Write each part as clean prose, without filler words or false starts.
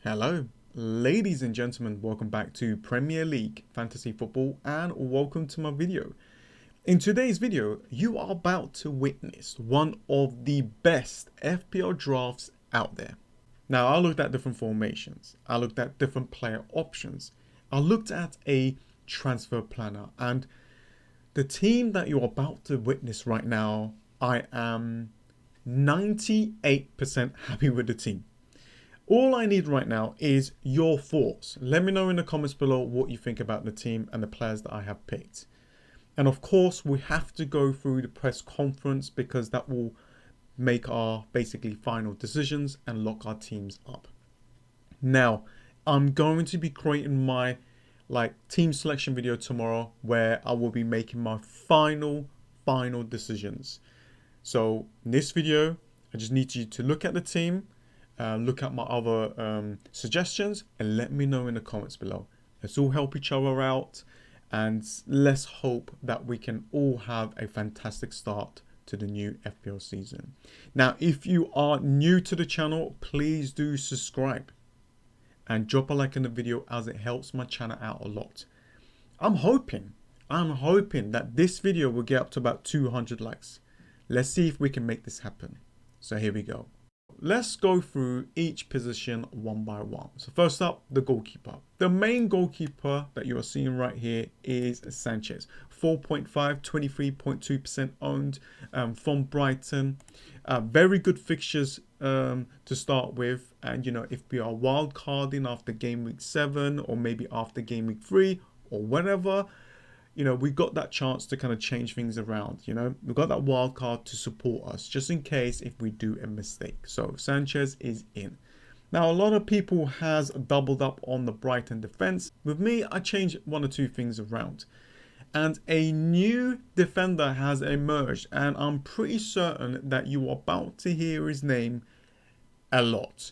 Hello, ladies and gentlemen, welcome back to Premier League Fantasy Football and welcome to my video. In today's video, you are about to witness one of the best FPL drafts out there. Now, I looked at different formations, I looked at different player options, I looked at a transfer planner, and the team that you're about to witness right now, I am 98% happy with the team. All I need right now is your thoughts. Let me know in the comments below what you think about the team and the players that I have picked. And of course, we have to go through the press conference because that will make our basically final decisions and lock our teams up. Now, I'm going to be creating my team selection video tomorrow where I will be making my final decisions. So in this video, I just need you to look at the team, look at my other suggestions, and let me know in the comments below. Let's all help each other out, and let's hope that we can all have a fantastic start to the new FPL season. Now, if you are new to the channel, please do subscribe and drop a like in the video as it helps my channel out a lot. I'm hoping that this video will get up to about 200 likes. Let's see if we can make this happen. So here we go. Let's go through each position one by one. So first up, the goalkeeper. The main goalkeeper that you are seeing right here is Sanchez. 4.5, 23.2% owned from Brighton. Very good fixtures to start with. And, you know, if we are wild carding after game week 7 or maybe after game week 3 or whatever, you know, we got that chance to kind of change things around. You know, we got that wild card to support us just in case if we do a mistake. So Sanchez is in. Now, a lot of people has doubled up on the Brighton defense. With me, I changed one or two things around. And a new defender has emerged, and I'm pretty certain that you are about to hear his name a lot.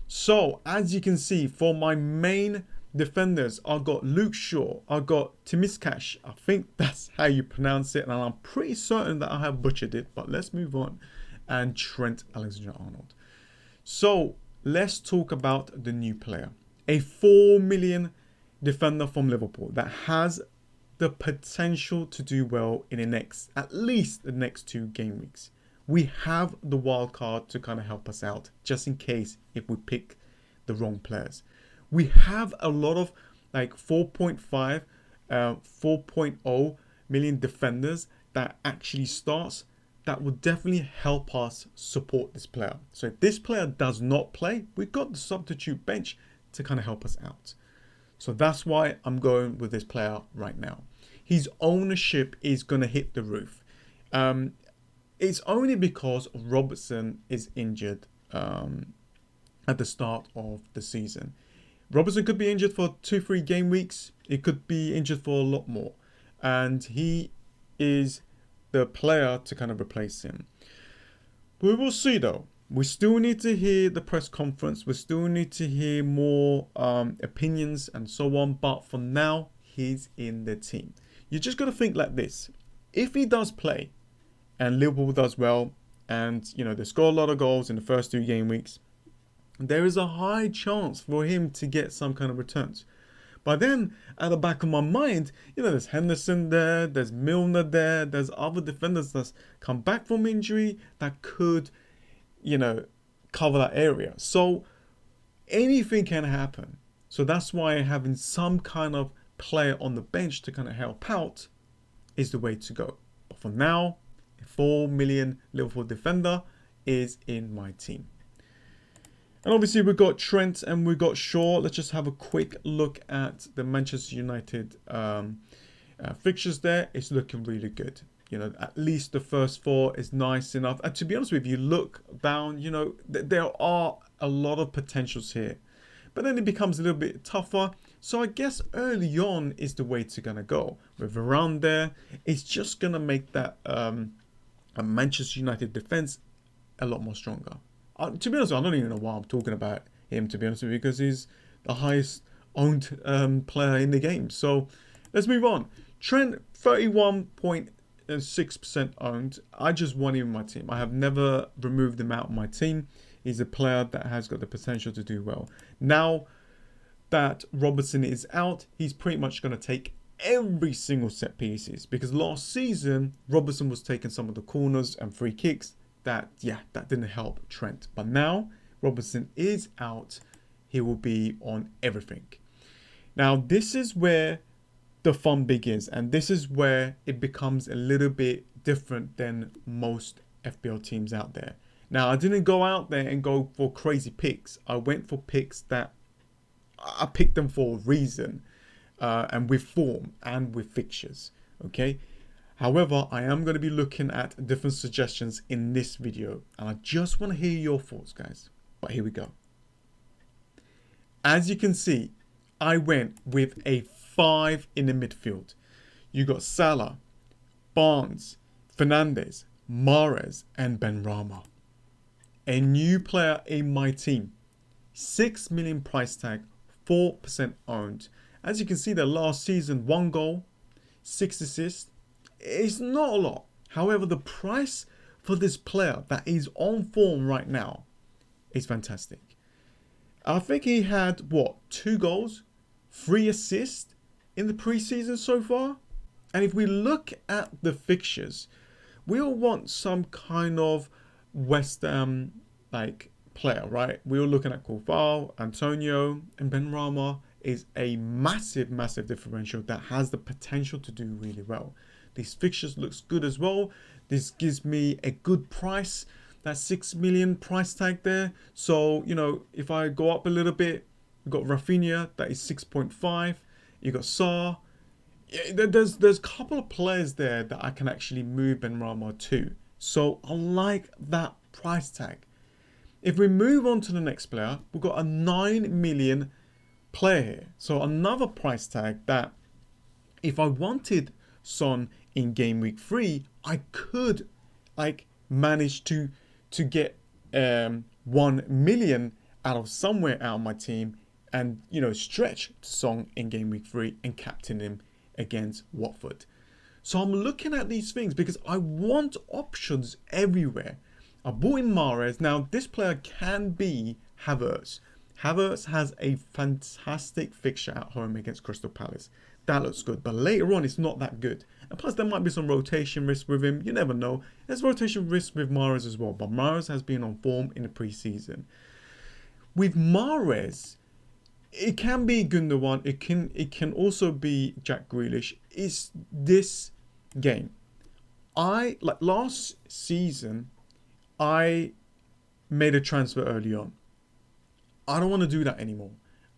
So, as you can see, for my main defenders, I got Luke Shaw, I got Timiskash, I think that's how you pronounce it, and I'm pretty certain that I have butchered it, but let's move on, and Trent Alexander-Arnold. So let's talk about the new player, a 4 million defender from Liverpool that has the potential to do well in at least the next 2 game weeks. We have the wild card to kind of help us out just in case if we pick the wrong players. We have a lot of 4.5, 4.0 million defenders that actually starts that will definitely help us support this player. So if this player does not play, we've got the substitute bench to kind of help us out. So that's why I'm going with this player right now. His ownership is going to hit the roof. It's only because Robertson is injured at the start of the season. Robertson could be injured for 2-3 game weeks. He could be injured for a lot more. And he is the player to kind of replace him. We will see though. We still need to hear the press conference. We still need to hear more opinions and so on. But for now, he's in the team. You just got to think like this. If he does play and Liverpool does well and, you know, they score a lot of goals in the first 2 game weeks, there is a high chance for him to get some kind of returns. But then at the back of my mind, you know, there's Henderson there, there's Milner there, there's other defenders that's come back from injury that could, you know, cover that area. So anything can happen. So that's why having some kind of player on the bench to kind of help out is the way to go. But for now, a 4 million Liverpool defender is in my team. And obviously we've got Trent and we've got Shaw. Let's just have a quick look at the Manchester United fixtures there. It's looking really good. You know, at least the first 4 is nice enough. And to be honest with you, look down, you know, there are a lot of potentials here. But then it becomes a little bit tougher. So I guess early on is the way to gonna go. With around there, it's just gonna make that a Manchester United defense a lot more stronger. To be honest, I don't even know why I'm talking about him, to be honest with you, because he's the highest owned player in the game. So let's move on. Trent, 31.6% owned. I just want him in my team. I have never removed him out of my team. He's a player that has got the potential to do well. Now that Robertson is out, he's pretty much going to take every single set pieces, because last season Robertson was taking some of the corners and free kicks. That didn't help Trent. But now Robertson is out, he will be on everything. Now this is where the fun begins, and this is where it becomes a little bit different than most FPL teams out there. Now I didn't go out there and go for crazy picks. I went for picks that I picked them for a reason, and with form and with fixtures. Okay. However, I am going to be looking at different suggestions in this video, and I just want to hear your thoughts, guys. But here we go. As you can see, I went with a 5 in the midfield. You got Salah, Barnes, Fernandes, Mahrez, and Benrahma. A new player in my team. 6 million price tag, 4% owned. As you can see, the last season, 1 goal, 6 assists. It's not a lot. However, the price for this player that is on form right now is fantastic. I think he had, 2 goals, 3 assists in the preseason so far. And if we look at the fixtures, we all want some kind of West Ham player, right? We were looking at Koufal, Antonio, and Benrahma is a massive differential that has the potential to do really well. These fixtures looks good as well. This gives me a good price. That 6 million price tag there. So, if I go up a little bit, we've got Rafinha, that is 6.5. You got Sarr. There's a couple of players there that I can actually move Benrahma to. So I like that price tag. If we move on to the next player, we've got a 9 million player here. So another price tag that if I wanted Son in game week 3, I could manage to get 1 million out of somewhere out of my team, and stretch Son in game week 3 and captain him against Watford. So I'm looking at these things because I want options everywhere. I bought in Mahrez. Now this player can be Havertz. Havertz has a fantastic fixture at home against Crystal Palace. That looks good, but later on it's not that good. And plus there might be some rotation risk with him. You never know. There's rotation risk with Mahrez as well, but Mahrez has been on form in the preseason. With Mahrez, it can be Gundogan. It can also be Jack Grealish. It's this game. Last season, I made a transfer early on. I don't want to do that anymore.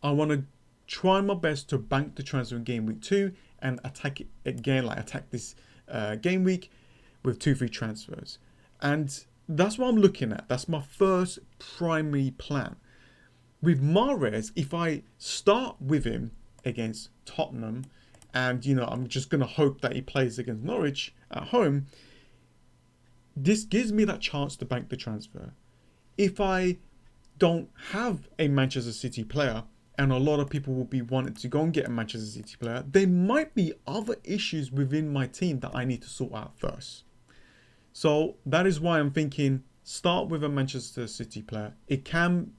I want to try my best to bank the transfer in game week 2 and attack it again, attack this game week with 2 free transfers. And that's what I'm looking at. That's my first primary plan. With Mahrez, if I start with him against Tottenham, and I'm just going to hope that he plays against Norwich at home, this gives me that chance to bank the transfer. If I don't have a Manchester City player, and a lot of people will be wanting to go and get a Manchester City player, there might be other issues within my team that I need to sort out first. So that is why I'm thinking start with a Manchester City player. It can,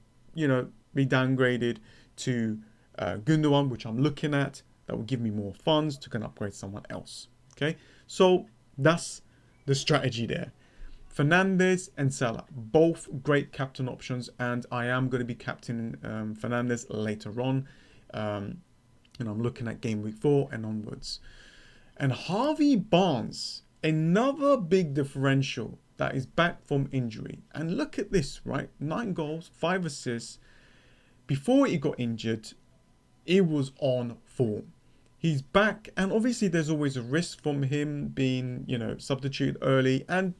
be downgraded to Gundogan, which I'm looking at. That will give me more funds to go and upgrade someone else. Okay, so that's the strategy there. Fernandes and Salah, both great captain options, and I am going to be captaining Fernandes later on. I'm looking at game week 4 and onwards. And Harvey Barnes, another big differential that is back from injury. And look at this, right? 9 goals, 5 assists. Before he got injured, he was on form. He's back, and obviously there's always a risk from him being, substituted early, and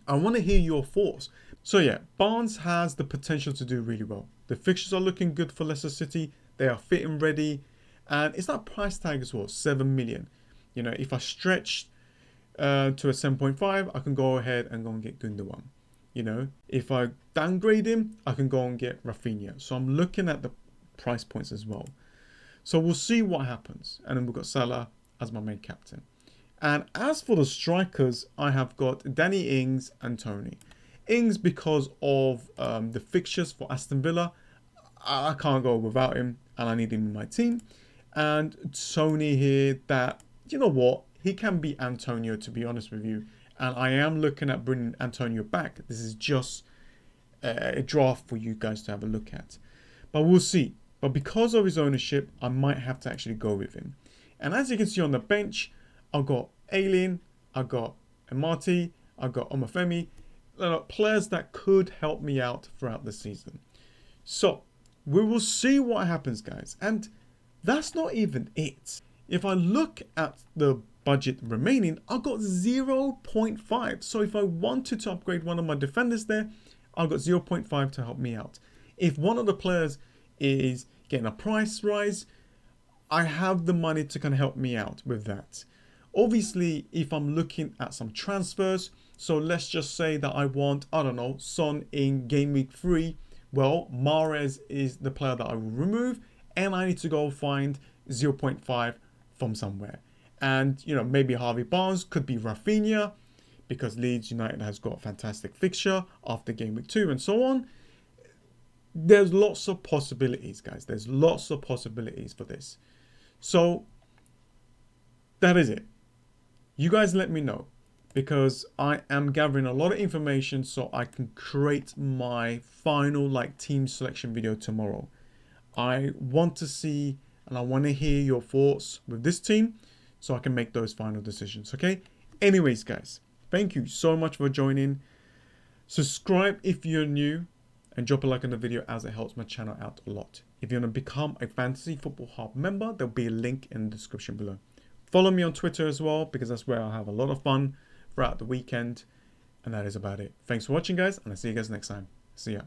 I want to hear your thoughts. So yeah, Barnes has the potential to do really well. The fixtures are looking good for Leicester City. They are fit and ready, and it's that price tag as well, 7 million. If I stretch to a 7.5, I can go ahead and go and get Gundogan. If I downgrade him, I can go and get Rafinha. So I'm looking at the price points as well. So we'll see what happens. And then we've got Salah as my main captain. And as for the strikers, I have got Danny Ings and Tony. Ings, because of the fixtures for Aston Villa, I can't go without him, and I need him in my team. And Sony here, that, you know what, he can be Antonio, to be honest with you. And I am looking at bringing Antonio back. This is just a draft for you guys to have a look at. But we'll see. But because of his ownership, I might have to actually go with him. And as you can see on the bench, I've got Alien, I've got Amati, I've got Omafemi, players that could help me out throughout the season. So we will see what happens, guys. And that's not even it. If I look at the budget remaining, I've got 0.5. So if I wanted to upgrade one of my defenders there, I've got 0.5 to help me out. If one of the players is getting a price rise, I have the money to kind of help me out with that. Obviously, if I'm looking at some transfers, so let's just say that I want, I don't know, Son in game week 3. Well, Mahrez is the player that I will remove, and I need to go find 0.5 from somewhere. And, you know, maybe Harvey Barnes, could be Rafinha, because Leeds United has got a fantastic fixture after game week 2 and so on. There's lots of possibilities, guys. There's lots of possibilities for this. So that is it. You guys let me know, because I am gathering a lot of information so I can create my final team selection video tomorrow. I want to see and I want to hear your thoughts with this team so I can make those final decisions. Okay. Anyways, guys, thank you so much for joining. Subscribe if you're new and drop a like on the video, as it helps my channel out a lot. If you want to become a Fantasy Football Hub member, there'll be a link in the description below. Follow me on Twitter as well, because that's where I'll have a lot of fun throughout the weekend. And that is about it. Thanks for watching, guys, and I'll see you guys next time. See ya.